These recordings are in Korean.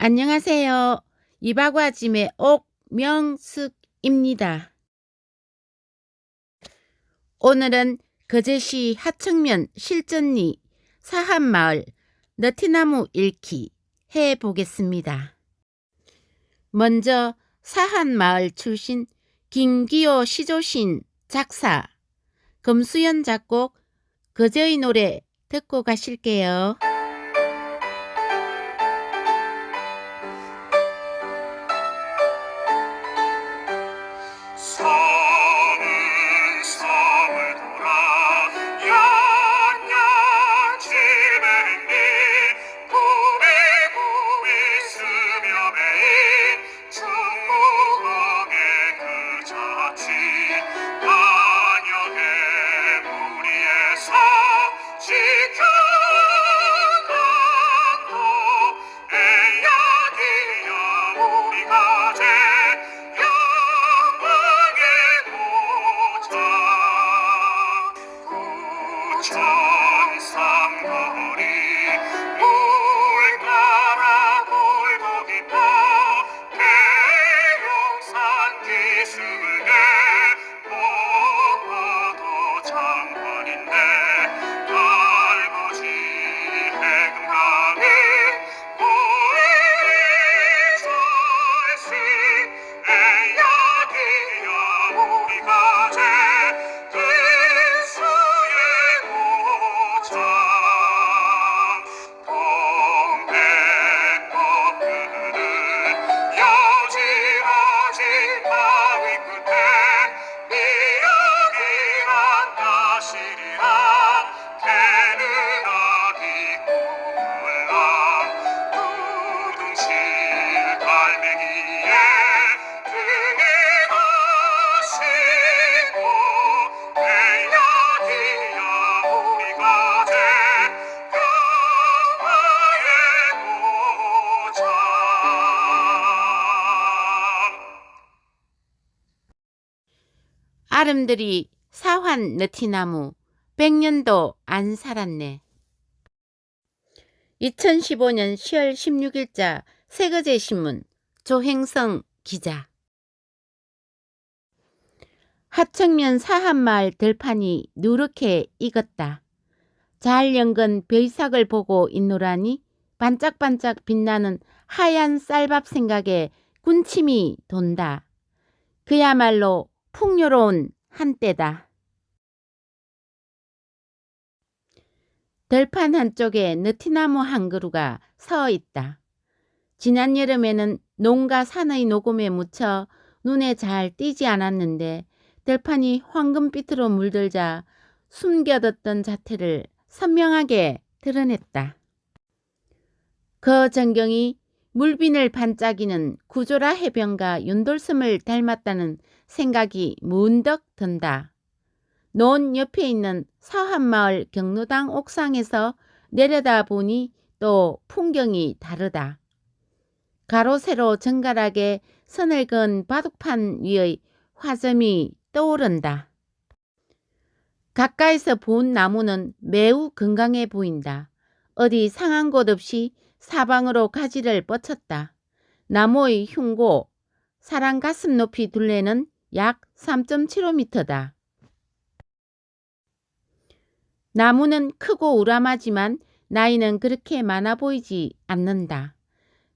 안녕하세요. 이박와짐의 옥명숙입니다. 오늘은 거제시 하청면 실전리 사한마을 너티나무 읽기 해보겠습니다. 먼저 사한마을 출신 김기호 시조신 작사, 검수연 작곡, 거제의 노래 듣고 가실게요. 천삼거리 물 따라 골고 깊어 계룡산 기슭에 보고도 장관인데 달구지 해금강이 고리 절시 에야기야 우리가 제 아름드리 사환 너티나무 100년도 안 살았네. 2015년 10월 16일자 세거제신문 조행성 기자. 하청면 사한마을 들판이 누렇게 익었다. 잘 연근 벼이삭을 보고 있노라니 반짝반짝 빛나는 하얀 쌀밥 생각에 군침이 돈다. 그야말로 풍요로운 한때다. 들판 한쪽에 너티나무 한 그루가 서 있다. 지난 여름에는 농가 산의 녹음에 묻혀 눈에 잘 띄지 않았는데 들판이 황금빛으로 물들자 숨겨뒀던 자태를 선명하게 드러냈다. 그 전경이 물빈을 반짝이는 구조라 해변가 윤돌섬을 닮았다는 생각이 문득 든다. 논 옆에 있는 사한마을 경로당 옥상에서 내려다 보니 또 풍경이 다르다. 가로 세로 정갈하게 선을 그은 바둑판 위의 화점이 떠오른다. 가까이서 본 나무는 매우 건강해 보인다. 어디 상한 곳 없이 사방으로 가지를 뻗쳤다. 나무의 흉고, 사람 가슴 높이 둘레는 약 3.75m다. 나무는 크고 우람하지만 나이는 그렇게 많아 보이지 않는다.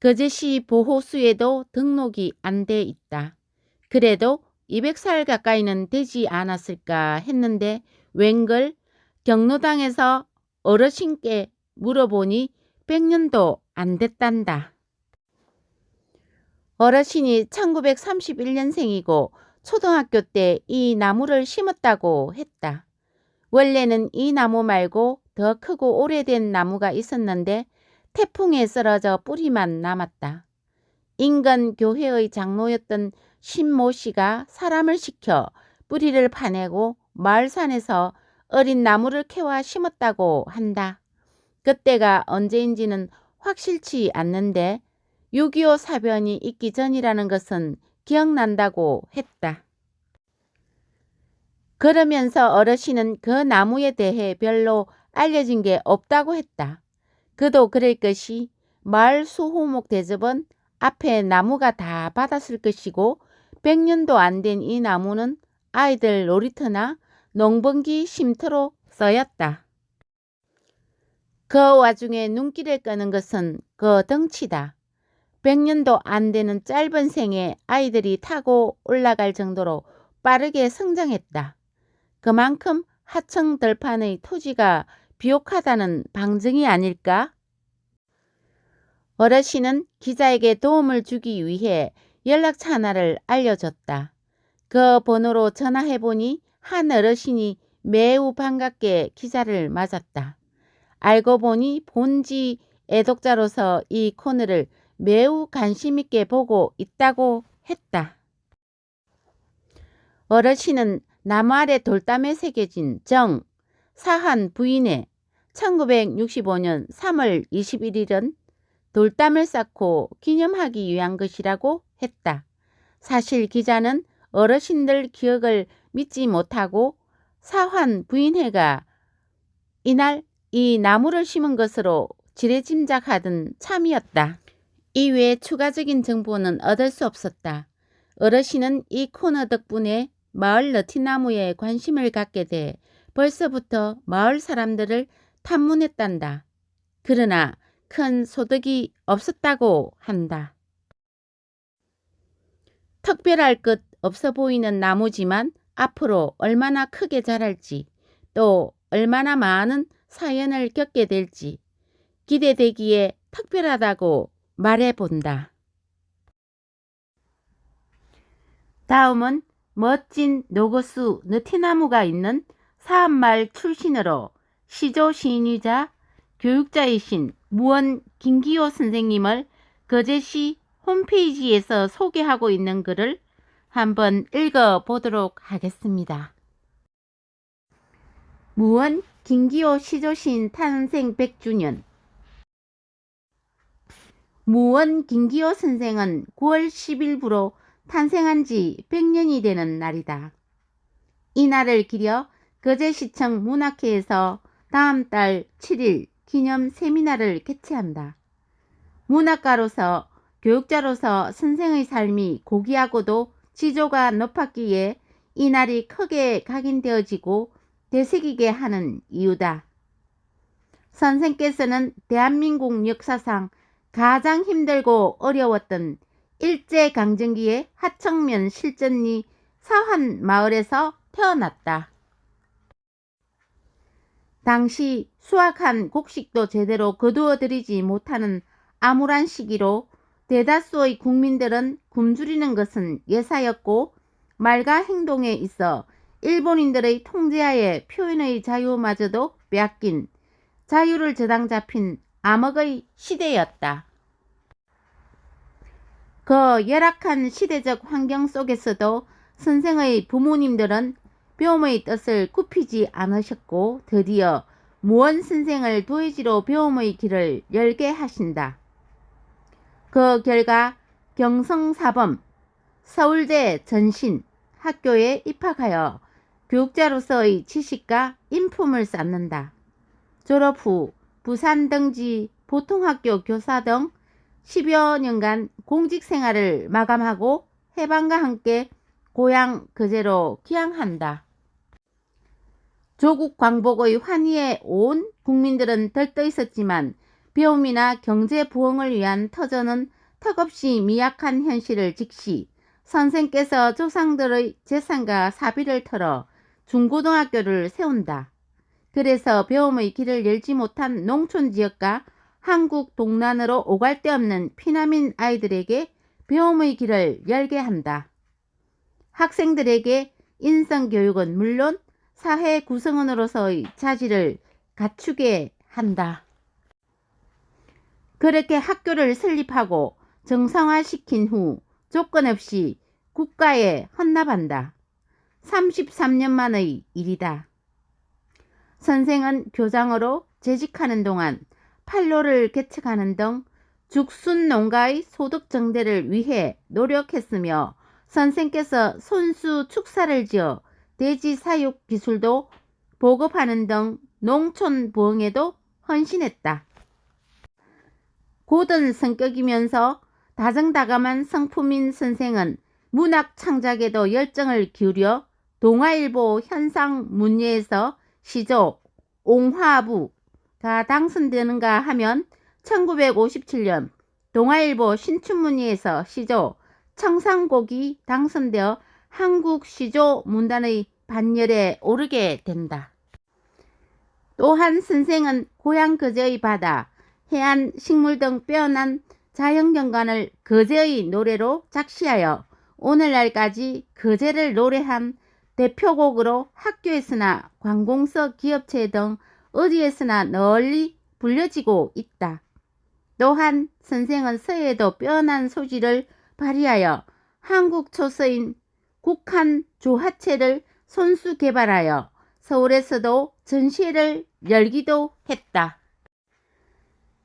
거제시 보호수에도 등록이 안 돼 있다. 그래도 200살 가까이는 되지 않았을까 했는데 웬걸 경로당에서 어르신께 물어보니 100년도 안 됐단다. 어르신이 1931년생이고 초등학교 때 이 나무를 심었다고 했다. 원래는 이 나무 말고 더 크고 오래된 나무가 있었는데 태풍에 쓰러져 뿌리만 남았다. 인근 교회의 장로였던 신모 씨가 사람을 시켜 뿌리를 파내고 마을산에서 어린 나무를 캐와 심었다고 한다. 그때가 언제인지는 확실치 않는데 6.25 사변이 있기 전이라는 것은 기억난다고 했다. 그러면서 어르신은 그 나무에 대해 별로 알려진 게 없다고 했다. 그도 그럴 것이 마을 수호목 대접은 앞에 나무가 다 받았을 것이고 100년도 안 된 이 나무는 아이들 놀이터나 농번기 쉼터로 쓰였다. 그 와중에 눈길을 끄는 것은 그 덩치다. 100년도 안 되는 짧은 생에 아이들이 타고 올라갈 정도로 빠르게 성장했다. 그만큼 하청 들판의 토지가 비옥하다는 방증이 아닐까? 어르신은 기자에게 도움을 주기 위해 연락처 하나를 알려줬다. 그 번호로 전화해보니 한 어르신이 매우 반갑게 기자를 맞았다. 알고 보니 본지 애독자로서 이 코너를 매우 관심 있게 보고 있다고 했다. 어르신은 나무 아래 돌담에 새겨진 정, 사한 부인의 1965년 3월 21일은 돌담을 쌓고 기념하기 위한 것이라고 했다. 사실 기자는 어르신들 기억을 믿지 못하고 사환 부인회가 이날 이 나무를 심은 것으로 지레짐작하던 참이었다. 이외에 추가적인 정보는 얻을 수 없었다. 어르신은 이 코너 덕분에 마을 너티나무에 관심을 갖게 돼 벌써부터 마을 사람들을 탐문했단다. 그러나 큰 소득이 없었다고 한다. 특별할 것 없어 보이는 나무지만 앞으로 얼마나 크게 자랄지 또 얼마나 많은 사연을 겪게 될지 기대되기에 특별하다고 말해본다. 다음은 멋진 노거수 느티나무가 있는 사암마을 출신으로 시조 시인이자 교육자이신 무원 김기호 선생님을 거제시 홈페이지에서 소개하고 있는 글을 한번 읽어보도록 하겠습니다. 무원 김기호 시조시인 탄생 100주년. 무원 김기호 선생은 9월 10일부로 탄생한 지 100년이 되는 날이다. 이 날을 기려 거제시청 문학회에서 다음 달 7일 기념 세미나를 개최한다. 문학가로서 교육자로서 선생의 삶이 고귀하고도 지조가 높았기에 이 날이 크게 각인되어지고 되새기게 하는 이유다. 선생께서는 대한민국 역사상 가장 힘들고 어려웠던 일제강점기의 하청면 실전리 사환 마을에서 태어났다. 당시 수확한 곡식도 제대로 거두어들이지 못하는 암울한 시기로 대다수의 국민들은 굶주리는 것은 예사였고 말과 행동에 있어 일본인들의 통제하에 표현의 자유마저도 빼앗긴 자유를 저당 잡힌 암흑의 시대였다. 그 열악한 시대적 환경 속에서도 선생의 부모님들은 배움의 뜻을 굽히지 않으셨고 드디어 무원 선생을 도의지로 배움의 길을 열게 하신다. 그 결과 경성사범 서울대 전신 학교에 입학하여 교육자로서의 지식과 인품을 쌓는다. 졸업 후 부산 등지 보통학교 교사 등 10여 년간 공직 생활을 마감하고 해방과 함께 고향 거제로 귀향한다. 조국 광복의 환희에 온 국민들은 들떠 있었지만 배움이나 경제 부흥을 위한 터전은 턱없이 미약한 현실을 직시 선생께서 조상들의 재산과 사비를 털어 중고등학교를 세운다. 그래서 배움의 길을 열지 못한 농촌 지역과 한국 동란으로 오갈 데 없는 피난민 아이들에게 배움의 길을 열게 한다. 학생들에게 인성교육은 물론 사회 구성원으로서의 자질을 갖추게 한다. 그렇게 학교를 설립하고 정상화시킨 후 조건 없이 국가에 헌납한다. 33년 만의 일이다. 선생은 교장으로 재직하는 동안 판로를 개척하는 등 죽순 농가의 소득 정대를 위해 노력했으며 선생께서 손수 축사를 지어 돼지 사육 기술도 보급하는 등 농촌 부흥에도 헌신했다. 고든 성격이면서 다정다감한 성품인 선생은 문학 창작에도 열정을 기울여 동아일보 현상 문예에서 시조 옹화부가 당선되는가 하면 1957년 동아일보 신춘문예에서 시조 청상곡이 당선되어 한국 시조 문단의 반열에 오르게 된다. 또한 선생은 고향 거제의 바다, 해안, 식물 등 빼어난 자연경관을 거제의 노래로 작시하여 오늘날까지 거제를 노래한 대표곡으로 학교에서나 관공서 기업체 등 어디에서나 널리 불려지고 있다. 또한 선생은 서예에도 빼어난 소질을 발휘하여 한국 초서인 국한 조화체를 손수 개발하여 서울에서도 전시회를 열기도 했다.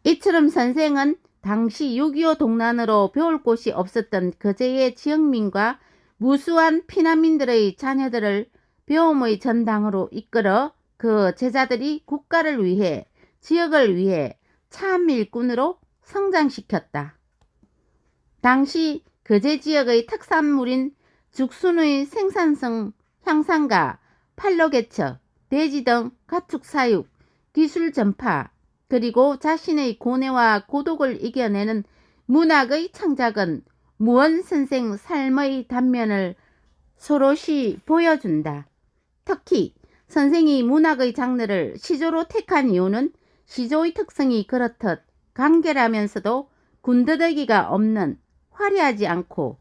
이처럼 선생은 당시 6.25 동란으로 배울 곳이 없었던 거제의 지역민과 무수한 피난민들의 자녀들을 배움의 전당으로 이끌어 그 제자들이 국가를 위해 지역을 위해 참 일꾼으로 성장시켰다. 당시 거제 지역의 특산물인 죽순의 생산성 향상과 팔로개척, 돼지 등 가축 사육, 기술 전파, 그리고 자신의 고뇌와 고독을 이겨내는 문학의 창작은 무원 선생 삶의 단면을 소롯이 보여준다. 특히 선생이 문학의 장르를 시조로 택한 이유는 시조의 특성이 그렇듯 간결하면서도 군더더기가 없는 화려하지 않고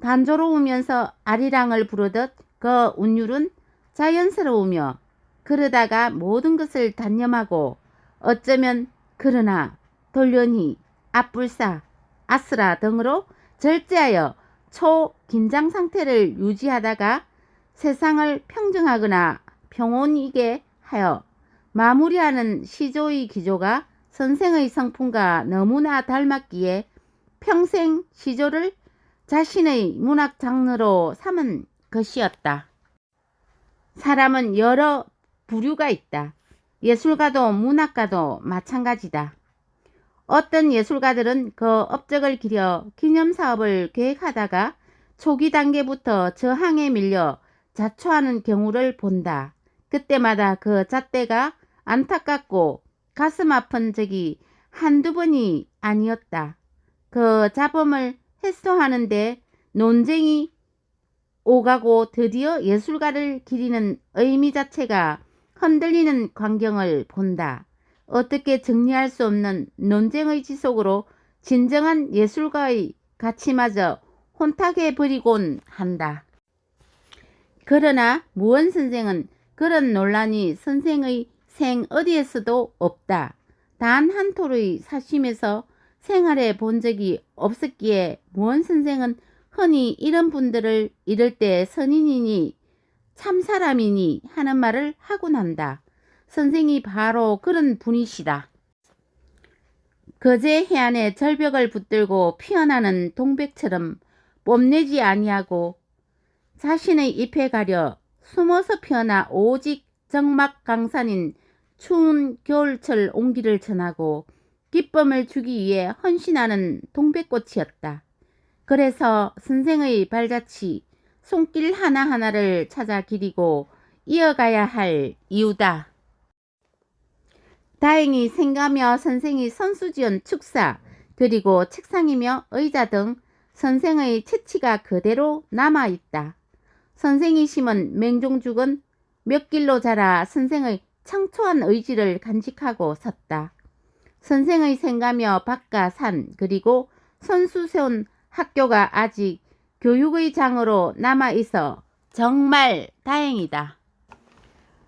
단조로우면서 아리랑을 부르듯 그 운율은 자연스러우며 그러다가 모든 것을 단념하고 어쩌면 그러나 돌려니 앞불사 아스라 등으로 절제하여 초긴장 상태를 유지하다가 세상을 평정하거나 평온이게 하여 마무리하는 시조의 기조가 선생의 성품과 너무나 닮았기에 평생 시조를 자신의 문학 장르로 삼은 것이었다. 사람은 여러 부류가 있다. 예술가도 문학가도 마찬가지다. 어떤 예술가들은 그 업적을 기려 기념사업을 계획하다가 초기 단계부터 저항에 밀려 자초하는 경우를 본다. 그때마다 그 잣대가 안타깝고 가슴 아픈 적이 한두 번이 아니었다. 그 잡음을 해소하는데 논쟁이 오가고 드디어 예술가를 기리는 의미 자체가 흔들리는 광경을 본다. 어떻게 정리할 수 없는 논쟁의 지속으로 진정한 예술가의 가치마저 혼탁해버리곤 한다. 그러나 무원 선생은 그런 논란이 선생의 생 어디에서도 없다. 단 한 톨의 사심에서 생활해 본 적이 없었기에 무원 선생은 흔히 이런 분들을 이럴 때 선인이니 참사람이니 하는 말을 하곤 한다. 선생이 바로 그런 분이시다. 거제 해안에 절벽을 붙들고 피어나는 동백처럼 뽐내지 아니하고 자신의 잎에 가려 숨어서 피어나 오직 정막강산인 추운 겨울철 온기를 전하고 기쁨을 주기 위해 헌신하는 동백꽃이었다. 그래서 선생의 발자취, 손길 하나하나를 찾아 기리고 이어가야 할 이유다. 다행히 생가며 선생이 선수지은 축사, 그리고 책상이며 의자 등 선생의 채취가 그대로 남아있다. 선생이 심은 맹종죽은 몇 길로 자라 선생의 청초한 의지를 간직하고 섰다. 선생의 생가며 밭과 산, 그리고 선수 세운 학교가 아직 교육의 장으로 남아있어 정말 다행이다.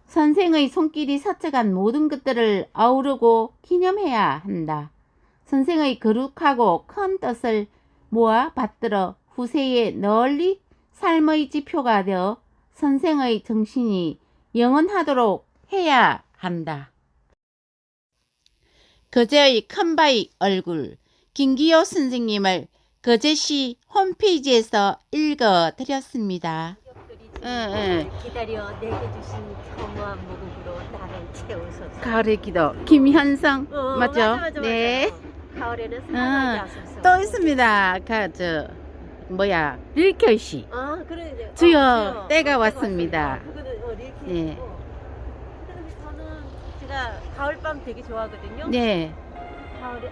선생의 손길이 스쳐간 모든 것들을 아우르고 기념해야 한다. 선생의 거룩하고 큰 뜻을 모아 받들어 후세에 널리 삶의 지표가 되어 선생의 정신이 영원하도록 해야 한다. 거제의 큰바위 얼굴 김기호 선생님을 거제시 홈페이지에서 읽어드렸습니다. 기다려 내게 주신 겸허한 무국으로 나를 채우소서. 가을의 기도 김현성 맞죠? 맞아. 네. 가을에는 사랑하기 앞서서. 또 있습니다. 뭐야, 릴켜시. 아, 그래. 주여, 때가 왔습니다. 그거는 릴키. 네. 그다음에 저는 제가 가을밤 되게 좋아하거든요. 네. 가을에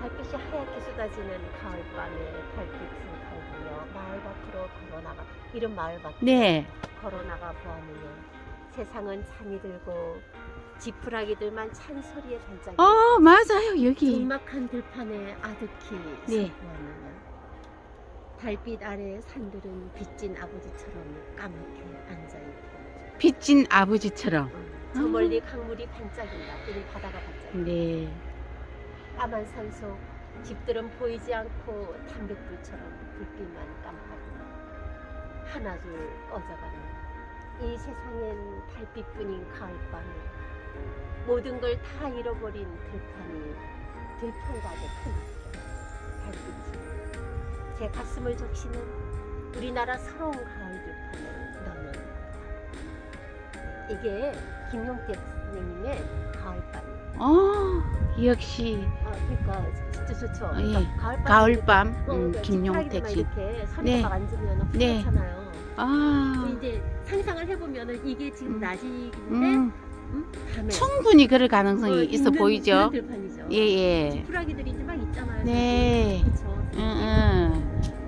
달빛이 하얗게 쏟아지는 가을밤에 달빛을 달구며 마을 밖으로 걸어나가 이런 마을 밖으로 네. 걸어나가 보았느냐. 세상은 잠이 들고 지푸라기들만 찬 소리에 반짝이. 맞아요. 여기. 적막한 들판에 아득히 네. 서보았느냐. 달빛 아래 산들은 빚진 아버지처럼 까맣게 앉아있고 빚진 아버지처럼. 저 멀리 강물이 반짝인다. 우리 바다가 반짝인다. 네. 까만 산 속 집들은 보이지 않고 담뱃불처럼 불빛만 깜빡이고 하나둘 꺼져가는 이 세상엔 달빛뿐인 가을밤에 모든 걸 다 잃어버린 들판이 들판가게 큰 달빛이 제 가슴을 적시는 우리나라 서러운 가을 들판을 너는 이게 김용태 선생님의 가을밤이에요. 역시. 그러니까 진짜 좋죠. 예. 가을밤. 가을밤. 김용택 씨. 이렇게 선에 네. 막 앉으면 네. 푸렇잖아요. 네. 이제 상상을 해보면은 이게 지금 낮이인데 밤에 충분히 그럴 가능성이 있어 있는 보이죠? 그런 들판이죠. 예. 지푸라기들이 이제 막 있잖아요. 네. 그렇죠.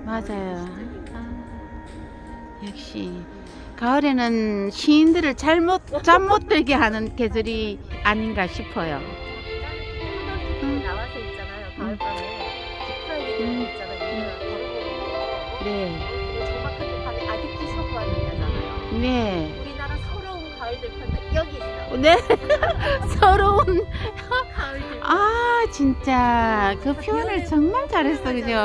맞아요. 역시 가을에는 시인들을 잠 못 들게 하는 계절이 아닌가 싶어요. 나와서 있잖아요. 가을밤에 지푸라기들 있잖아요. 네. 정막한 들판에 아득히 서보았느냐잖아요. 네. 우리나라 서러운 가을 들판도 여기 있어. 네. 서러운. 가을 들판. 진짜 그 표현을 정말 잘했어, 그죠?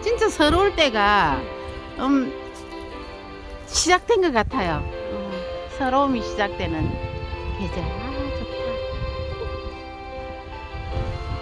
진짜 서러울 때가 시작된 것 같아요. 서러움이 시작되는 계절.